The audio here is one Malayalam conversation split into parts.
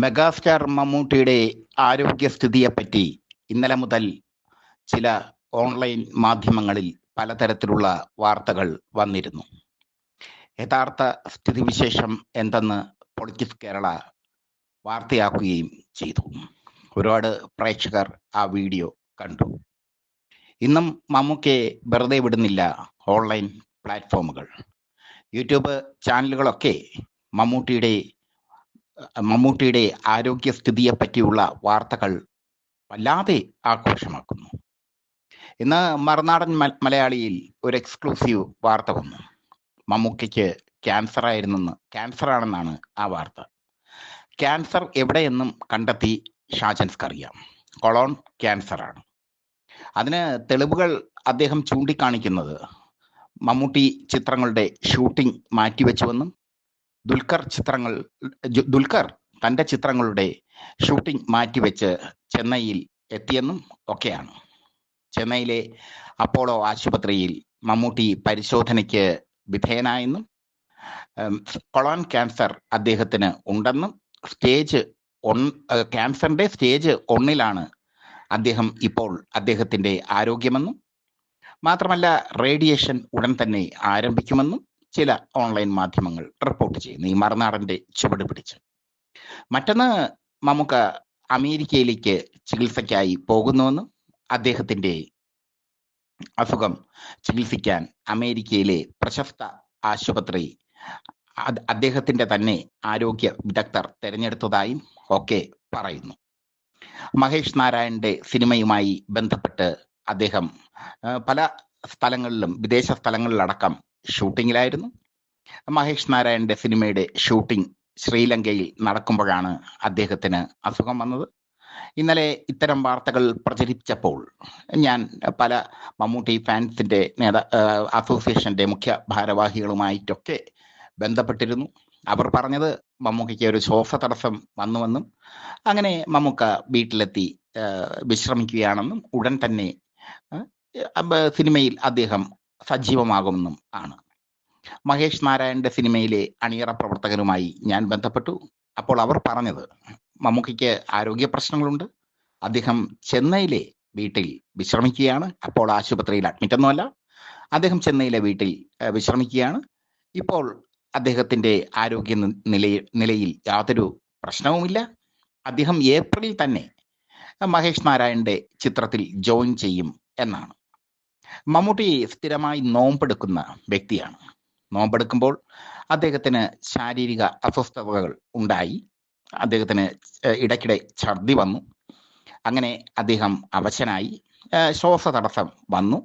മെഗാസ്റ്റാർ മമ്മൂട്ടിയുടെ ആരോഗ്യസ്ഥിതിയെപ്പറ്റി ഇന്നലെ മുതൽ ചില ഓൺലൈൻ മാധ്യമങ്ങളിൽ പലതരത്തിലുള്ള വാർത്തകൾ വന്നിരുന്നു. യഥാർത്ഥ സ്ഥിതിവിശേഷം എന്തെന്ന് പൊളിറ്റിക്സ് കേരള വാർത്തയാക്കുകയും ചെയ്തു. ഒരുപാട് പ്രേക്ഷകർ ആ വീഡിയോ കണ്ടു. ഇന്നും മമ്മൂക്കയെ വെറുതെ വിടുന്നില്ല ഓൺലൈൻ പ്ലാറ്റ്ഫോമുകൾ. യൂട്യൂബ് ചാനലുകളൊക്കെ മമ്മൂട്ടിയുടെ ആരോഗ്യസ്ഥിതിയെ പറ്റിയുള്ള വാർത്തകൾ വല്ലാതെ ആഘോഷമാക്കുന്നു. ഇന്ന് മറുനാടൻ മലയാളിയിൽ ഒരു എക്സ്ക്ലൂസീവ് വാർത്ത വന്നു. മമ്മൂക്കയ്ക്ക് ക്യാൻസറാണെന്നാണ് ആ വാർത്ത. ക്യാൻസർ എവിടെയെന്നും കണ്ടെത്തി ഷാജൻസ്കറിയാം. കൊളോൺ ക്യാൻസറാണ്. അതിന് തെളിവുകൾ അദ്ദേഹം ചൂണ്ടിക്കാണിക്കുന്നത് മമ്മൂട്ടി ചിത്രങ്ങളുടെ ഷൂട്ടിംഗ് മാറ്റിവെച്ചുവെന്നും ദുൽഖർ തൻ്റെ ചിത്രങ്ങളുടെ ഷൂട്ടിംഗ് മാറ്റിവെച്ച് ചെന്നൈയിൽ എത്തിയെന്നും ഒക്കെയാണ്. ചെന്നൈയിലെ അപ്പോളോ ആശുപത്രിയിൽ മമ്മൂട്ടി പരിശോധനയ്ക്ക് വിധേയനായെന്നും കൊളോൺ ക്യാൻസർ അദ്ദേഹത്തിന് ഉണ്ടെന്നും ക്യാൻസറിന്റെ സ്റ്റേജ് 1 അദ്ദേഹം ഇപ്പോൾ അദ്ദേഹത്തിന്റെ ആരോഗ്യമെന്നും മാത്രമല്ല റേഡിയേഷൻ ഉടൻ തന്നെ ആരംഭിക്കുമെന്നും ചില ഓൺലൈൻ മാധ്യമങ്ങൾ റിപ്പോർട്ട് ചെയ്യുന്നു, ഈ മറുനാടന്റെ ചുവട് പിടിച്ച്. മറ്റൊന്ന്, മമ്മൂക്ക അമേരിക്കയിലേക്ക് ചികിത്സയ്ക്കായി പോകുന്നുവെന്നും അദ്ദേഹത്തിന്റെ അസുഖം ചികിത്സിക്കാൻ അമേരിക്കയിലെ പ്രശസ്ത ആശുപത്രി അദ്ദേഹത്തിന്റെ തന്നെ ആരോഗ്യ വിദഗ്ധർ തിരഞ്ഞെടുത്തതായും ഒക്കെ പറയുന്നു. മഹേഷ് നാരായണന്റെ സിനിമയുമായി ബന്ധപ്പെട്ട് അദ്ദേഹം പല സ്ഥലങ്ങളിലും വിദേശ സ്ഥലങ്ങളിലടക്കം ഷൂട്ടിങ്ങിലായിരുന്നു. മഹേഷ് നാരായണന്റെ സിനിമയുടെ ഷൂട്ടിംഗ് ശ്രീലങ്കയിൽ നടക്കുമ്പോഴാണ് അദ്ദേഹത്തിന് അസുഖം വന്നത്. ഇന്നലെ ഇത്തരം വാർത്തകൾ പ്രചരിച്ചപ്പോൾ ഞാൻ പല മമ്മൂട്ടി ഫാൻസിന്റെ അസോസിയേഷന്റെ മുഖ്യ ഭാരവാഹികളുമായിട്ടൊക്കെ ബന്ധപ്പെട്ടിരുന്നു. അവർ പറഞ്ഞത് മമ്മൂക്കയ്ക്ക് ഒരു ശ്വാസതടസ്സം വന്നുവെന്നും അങ്ങനെ മമ്മൂക്ക വീട്ടിലെത്തി വിശ്രമിക്കുകയാണെന്നും ഉടൻ തന്നെ സിനിമയിൽ അദ്ദേഹം സജീവമാകുമെന്നും ആണ്. മഹേഷ് നാരായണന്റെ സിനിമയിലെ അണിയറ പ്രവർത്തകരുമായി ഞാൻ ബന്ധപ്പെട്ടു. അപ്പോൾ അവർ പറഞ്ഞത് മമ്മൂക്കയ്ക്ക് ആരോഗ്യ പ്രശ്നങ്ങളുണ്ട്, അദ്ദേഹം ചെന്നൈയിലെ വീട്ടിൽ വിശ്രമിക്കുകയാണ്. അപ്പോൾ ആശുപത്രിയിൽ അഡ്മിറ്റൊന്നുമല്ല, അദ്ദേഹം ചെന്നൈയിലെ വീട്ടിൽ വിശ്രമിക്കുകയാണ്. ഇപ്പോൾ അദ്ദേഹത്തിന്റെ ആരോഗ്യ നിലയിൽ യാതൊരു പ്രശ്നവുമില്ല. അദ്ദേഹം ഏപ്രിലിൽ തന്നെ മഹേഷ് നാരായണന്റെ ചിത്രത്തിൽ ജോയിൻ ചെയ്യും എന്നാണ്. മമ്മൂട്ടി സ്ഥിരമായി നോമ്പെടുക്കുന്ന വ്യക്തിയാണ്. നോമ്പെടുക്കുമ്പോൾ അദ്ദേഹത്തിന് ശാരീരിക അസ്വസ്ഥതകൾ ഉണ്ടായി. അദ്ദേഹത്തിന് ഇടയ്ക്കിടെ ഛർദി വന്നു. അങ്ങനെ അദ്ദേഹം അവശനായി, ശ്വാസതടസ്സം വന്നു.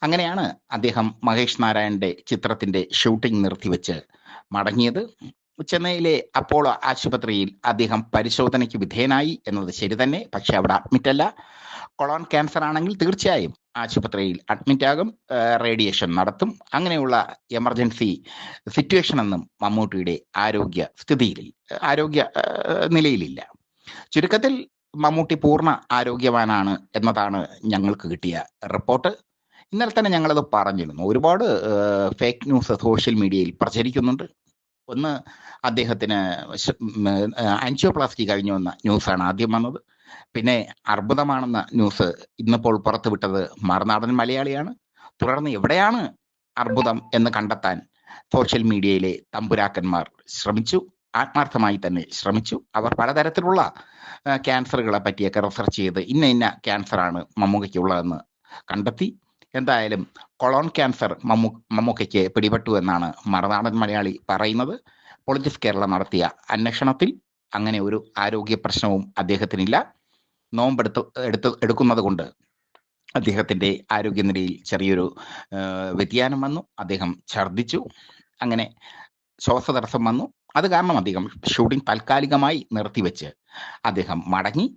അങ്ങനെയാണ് അദ്ദേഹം മഹേഷ് നാരായണന്റെ ചിത്രത്തിന്റെ ഷൂട്ടിംഗ് നിർത്തിവെച്ച് മടങ്ങിയത്. ചെന്നൈയിലെ അപ്പോളോ ആശുപത്രിയിൽ അദ്ദേഹം പരിശോധനയ്ക്ക് വിധേയനായി എന്നത് ശരി തന്നെ, പക്ഷെ അവിടെ അഡ്മിറ്റല്ല. കൊളോൺ ക്യാൻസർ ആണെങ്കിൽ തീർച്ചയായും ആശുപത്രിയിൽ അഡ്മിറ്റ് ആകും, റേഡിയേഷൻ നടത്തും. അങ്ങനെയുള്ള എമർജൻസി സിറ്റുവേഷൻ ഒന്നും മമ്മൂട്ടിയുടെ ആരോഗ്യ നിലയിലില്ല. ചുരുക്കത്തിൽ മമ്മൂട്ടി പൂർണ്ണ ആരോഗ്യവാനാണ് എന്നതാണ് ഞങ്ങൾക്ക് കിട്ടിയ റിപ്പോർട്ട്. ഇന്നലെ തന്നെ ഞങ്ങളത് പറഞ്ഞിരുന്നു. ഒരുപാട് ഫേക്ക് ന്യൂസ് സോഷ്യൽ മീഡിയയിൽ പ്രചരിക്കുന്നുണ്ട്. ഒന്ന്, അദ്ദേഹത്തിന് ആൻജിയോപ്ലാസ്റ്റി കഴിഞ്ഞു വന്ന ന്യൂസാണ് ആദ്യം വന്നത്. പിന്നെ അർബുദമാണെന്ന ന്യൂസ് ഇന്നിപ്പോൾ പുറത്തുവിട്ടത് മറുനാടൻ മലയാളിയാണ്. തുടർന്ന് എവിടെയാണ് അർബുദം എന്ന് കണ്ടെത്താൻ സോഷ്യൽ മീഡിയയിലെ തമ്പുരാക്കന്മാർ ശ്രമിച്ചു, ആത്മാർത്ഥമായി തന്നെ ശ്രമിച്ചു. അവർ പലതരത്തിലുള്ള ക്യാൻസറുകളെ പറ്റിയൊക്കെ റിസർച്ച് ചെയ്ത് ഇന്ന ക്യാൻസറാണ് മമ്മൂക്കയ്ക്കുള്ളതെന്ന് കണ്ടെത്തി. എന്തായാലും കൊളോൺ ക്യാൻസർ മമ്മൂക്കയ്ക്ക് പിടിപെട്ടു എന്നാണ് മറുനാടൻ മലയാളി പറയുന്നത്. പൊളിറ്റിക്സ് കേരള നടത്തിയ അന്വേഷണത്തിൽ അങ്ങനെ ഒരു ആരോഗ്യ പ്രശ്നവും അദ്ദേഹത്തിനില്ല. എടുക്കുന്നത് കൊണ്ട് അദ്ദേഹത്തിന്റെ ആരോഗ്യനിലയിൽ ചെറിയൊരു വ്യതിയാനം വന്നു. അദ്ദേഹം ഛർദിച്ചു, അങ്ങനെ ശ്വാസതടസ്സം വന്നു. അത് കാരണം അദ്ദേഹം ഷൂട്ടിംഗ് താൽക്കാലികമായി നിർത്തിവെച്ച് അദ്ദേഹം മടങ്ങി.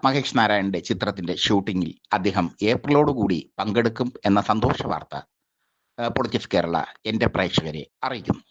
മഹേഷ് നാരായണന്റെ ചിത്രത്തിന്റെ ഷൂട്ടിങ്ങിൽ അദ്ദേഹം ഏപ്രിലോടുകൂടി പങ്കെടുക്കും എന്ന സന്തോഷ വാർത്ത പൊളിറ്റിക്സ് കേരള എന്റെ പ്രേക്ഷകരെ അറിയിക്കുന്നു.